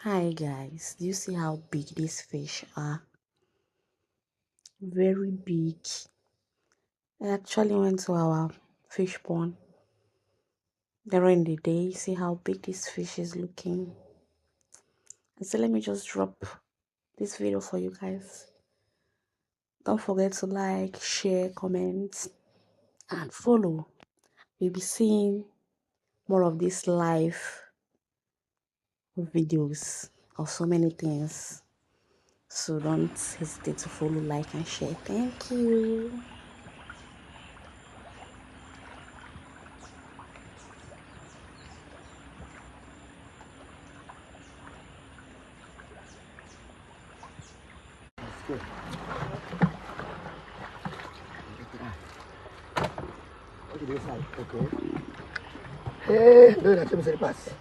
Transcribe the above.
Hi guys, do you see how big these fish are? Very big. I actually went to our fish pond during the day. See how big this fish is looking. And so let me just drop this video for you guys. Don't forget to like, share, comment, and follow. We'll be seeing more of these live videos of so many things. So don't hesitate to follow, like, and share. Thank you. Good. Okay, this side. Okay. Eh, doon na, bisa lepas.